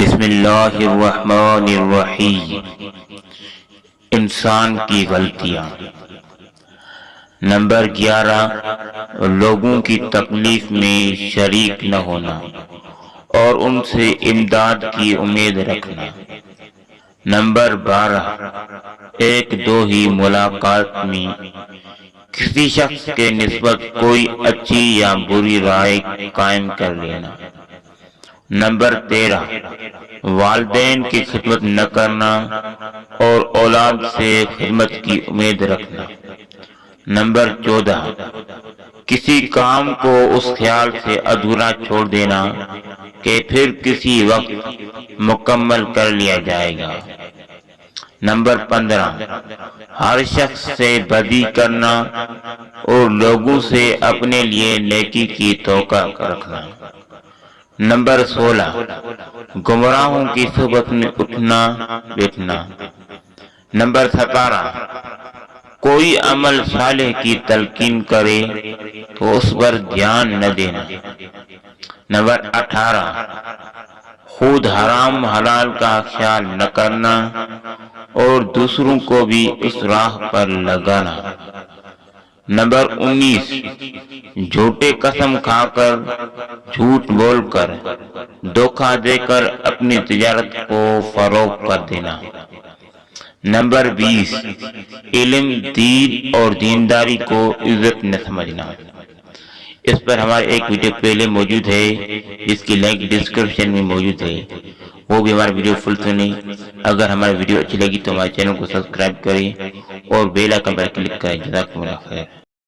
بسم اللہ الرحمن الرحیم۔ انسان کی غلطیاں۔ نمبر 11، لوگوں کی تکلیف میں شریک نہ ہونا اور ان سے امداد کی امید رکھنا۔ نمبر 12، ایک دو ہی ملاقات میں کسی شخص کے نسبت کوئی اچھی یا بری رائے قائم کر لینا۔ نمبر 13، والدین کی خدمت نہ کرنا اور اولاد سے خدمت کی امید رکھنا۔ نمبر 14، کسی کام کو اس خیال سے ادھورا چھوڑ دینا کہ پھر کسی وقت مکمل کر لیا جائے گا۔ نمبر 15، ہر شخص سے بدی کرنا اور لوگوں سے اپنے لیے نیکی کی توقع رکھنا۔ نمبر 16، گمراہوں کی صحبت میں اٹھنا بیٹھنا۔ نمبر 17، کوئی عمل صالح کی تلقین کرے تو اس پر دھیان نہ دینا۔ نمبر 18، خود حرام حلال کا خیال نہ کرنا اور دوسروں کو بھی اس راہ پر لگانا۔ نمبر 19، جھوٹے قسم کھا کر، جھوٹ بول کر، دھوکہ دے کر اپنی تجارت کو فروغ کر دینا۔ نمبر 20، علم، دین اور دینداری کو عزت نہ سمجھنا۔ اس پر ہمارا ایک ویڈیو پہلے موجود ہے جس کی لنک ڈسکرپشن میں موجود ہے، وہ بھی ہمارا ویڈیو فل سنیں۔ اگر ہماری ویڈیو اچھی لگی تو ہمارے چینل کو سبسکرائب کریں اور بیل آئیکن پر کلک کریں۔ جزاکم اللہ خیر۔